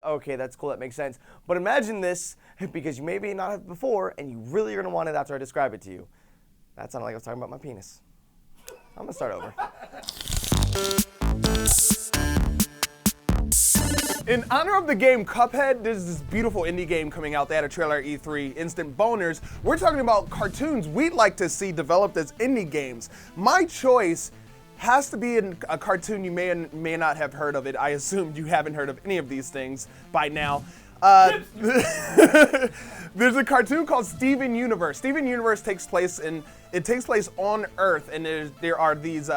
okay, that's cool, that makes sense. But imagine this, because you maybe not have before, and you really are going to want it after I describe it to you. That sounded like I was talking about my penis. I'm going to start over. In honor of the game Cuphead, there's this beautiful indie game coming out. They had a trailer at E3, Instant Boners. We're talking about cartoons we'd like to see developed as indie games. My choice has to be in a cartoon you may and may not have heard of it. I assume you haven't heard of any of these things by now. There's a cartoon called Steven Universe. Steven Universe takes place on Earth, and there are these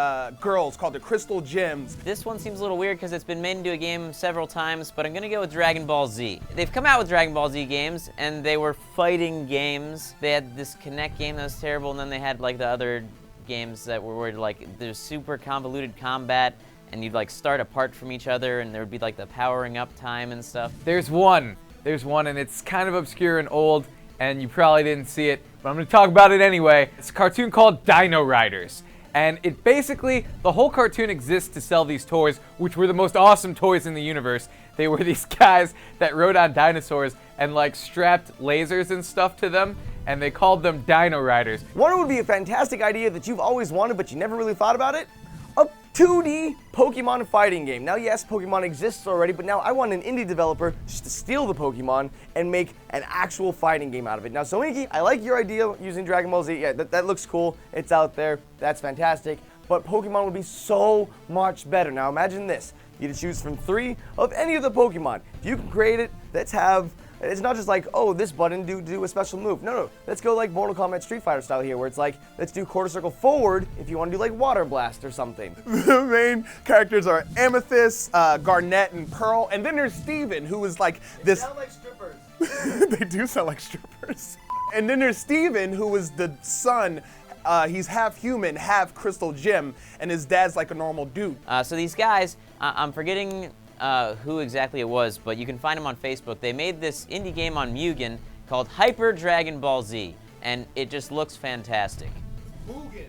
girls called the Crystal Gems. This one seems a little weird because it's been made into a game several times, but I'm gonna go with Dragon Ball Z. They've come out with Dragon Ball Z games, and they were fighting games. They had this Kinect game that was terrible, and then they had like the other games that were like there's super convoluted combat, and you'd like start apart from each other, and there would be like the powering up time and stuff. There's one, and it's kind of obscure and old, and you probably didn't see it, but I'm gonna talk about it anyway. It's a cartoon called Dino Riders. And it basically, the whole cartoon exists to sell these toys, which were the most awesome toys in the universe. They were these guys that rode on dinosaurs and like strapped lasers and stuff to them, and they called them Dino Riders. One would be a fantastic idea that you've always wanted, but you never really thought about it. A 2D Pokemon fighting game. Now, yes, Pokemon exists already, but now I want an indie developer just to steal the Pokemon and make an actual fighting game out of it. Now, Soinki, I like your idea using Dragon Ball Z. Yeah, that looks cool. It's out there. That's fantastic. But Pokemon would be so much better. Now, imagine this. You get to choose from 3 of any of the Pokemon. If you can create it, it's not just like, oh, this button do a special move. No. Let's go like Mortal Kombat Street Fighter style here, where it's like, let's do quarter circle forward if you want to do like Water Blast or something. The main characters are Amethyst, Garnet, and Pearl. And then there's Steven, who is like this... They sound like strippers. They do sound like strippers. And then there's Steven, who is the son. He's half human, half crystal gem, and his dad's like a normal dude. So these guys, I'm forgetting who exactly it was, but you can find them on Facebook. They made this indie game on Mugen called Hyper Dragon Ball Z, and it just looks fantastic. Mugen.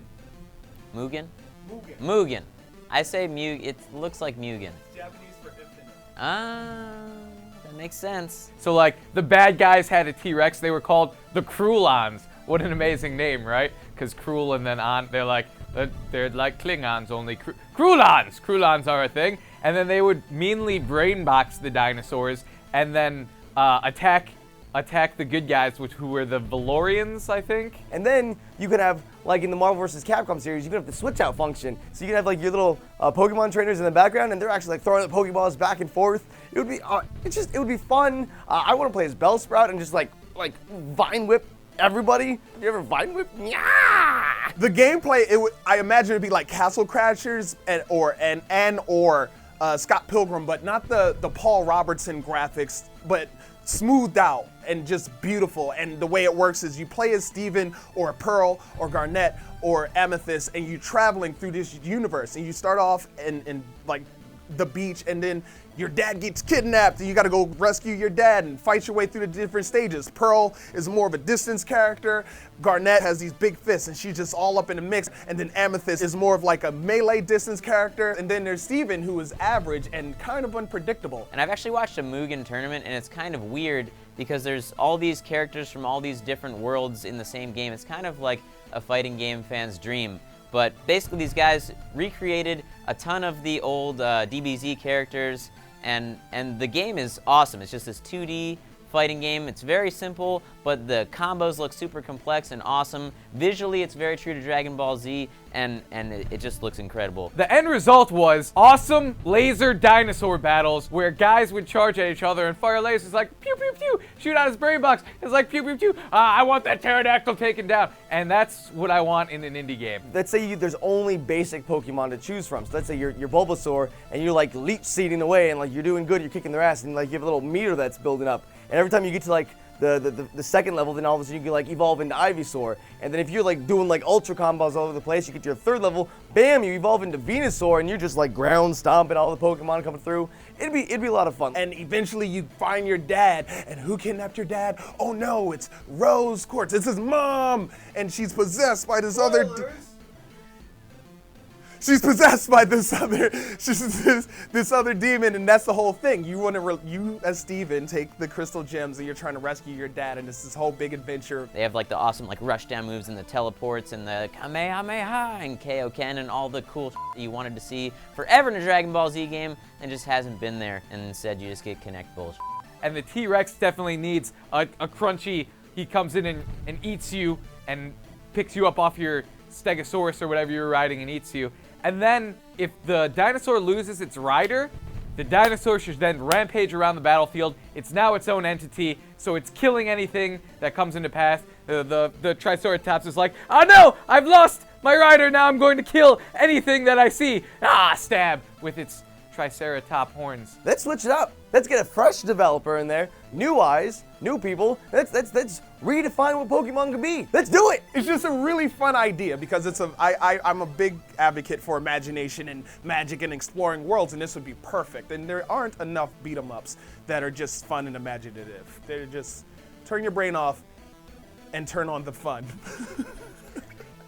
Mugen? Mugen. Mugen. I say Mugen. It looks like Mugen. Japanese for infinite. That makes sense. So like, the bad guys had a T-Rex, they were called the Krulons. What an amazing name, right? Because Krul and then on, they're like Klingons, only Krulons! Krulons are a thing. And then they would meanly brainbox the dinosaurs and then attack the good guys, who were the Valorians, I think. And then you could have, like in the Marvel vs. Capcom series, you could have the switch out function. So you could have like your little Pokemon trainers in the background, and they're actually like throwing the Pokeballs back and forth. It would be, it would be fun. I want to play as Bellsprout and just like Vine Whip everybody. You ever Vine Whip? Yeah. The gameplay, I imagine it'd be like Castle Crashers or Scott Pilgrim, but not the Paul Robertson graphics, but smoothed out and just beautiful. And the way it works is you play as Steven or Pearl or Garnet or Amethyst, and you're traveling through this universe. And you start off in like the beach, and then your dad gets kidnapped and you gotta go rescue your dad and fight your way through the different stages. Pearl is more of a distance character. Garnet has these big fists and she's just all up in the mix. And then Amethyst is more of like a melee distance character. And then there's Steven, who is average and kind of unpredictable. And I've actually watched a Mugen tournament, and it's kind of weird because there's all these characters from all these different worlds in the same game. It's kind of like a fighting game fan's dream. But basically these guys recreated a ton of the old DBZ characters, and the game is awesome. It's just this 2D fighting game. It's very simple, but the combos look super complex and awesome. Visually, it's very true to Dragon Ball Z, and it just looks incredible. The end result was awesome laser dinosaur battles where guys would charge at each other and fire lasers like pew pew pew, shoot out his brain box. It's like pew pew pew. I want that pterodactyl taken down, and that's what I want in an indie game. Let's say there's only basic Pokemon to choose from. So let's say you're Bulbasaur and you're like leech seeding away and like you're doing good, you're kicking their ass, and like you have a little meter that's building up. And every time you get to like the second level, then all of a sudden you can like evolve into Ivysaur. And then if you're like doing like ultra combos all over the place, you get to your third level, bam, you evolve into Venusaur, and you're just like ground stomping all the Pokemon coming through. It'd be a lot of fun. And eventually you find your dad, and who kidnapped your dad? Oh no, it's Rose Quartz. It's his mom, and she's possessed by this other. she's possessed by this other demon, and that's the whole thing. You as Steven take the crystal gems and you're trying to rescue your dad, and it's this whole big adventure. They have like the awesome like rushdown moves and the teleports and the Kamehameha and Kaioken and all the cool you wanted to see forever in a Dragon Ball Z game and just hasn't been there, and instead you just get Connect bullshit. And the T-Rex definitely needs a crunchy, he comes in and eats you and picks you up off your Stegosaurus or whatever you're riding and eats you. And then if the dinosaur loses its rider, the dinosaur should then rampage around the battlefield. It's now its own entity, so it's killing anything that comes into path. The Triceratops is like, oh no, I've lost my rider, now I'm going to kill anything that I see. Stab with its Triceratop horns. Let's switch it up. Let's get a fresh developer in there, new eyes, new people. Let's redefine what Pokemon can be. Let's do it. It's just a really fun idea because I'm a big advocate for imagination and magic and exploring worlds, and this would be perfect. And there aren't enough beat 'em ups that are just fun and imaginative. They're just turn your brain off and turn on the fun.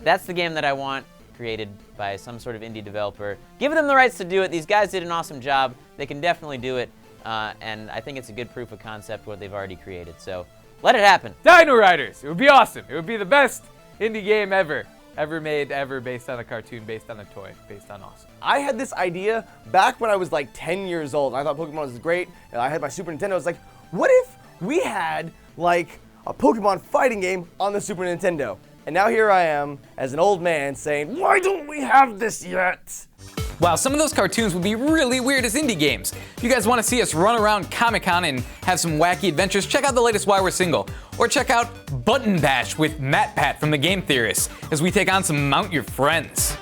That's the game that I want, created by some sort of indie developer. Give them the rights to do it. These guys did an awesome job. They can definitely do it. And I think it's a good proof of concept what they've already created. So let it happen. Dino Riders! It would be awesome. It would be the best indie game ever made, ever based on a cartoon, based on a toy, based on awesome. I had this idea back when I was like 10 years old. I thought Pokemon was great. And I had my Super Nintendo. I was like, what if we had like a Pokemon fighting game on the Super Nintendo? And now here I am as an old man saying, why don't we have this yet? Wow, some of those cartoons would be really weird as indie games. If you guys want to see us run around Comic-Con and have some wacky adventures, check out the latest Why We're Single. Or check out Button Bash with MatPat from The Game Theorist as we take on some Mount Your Friends.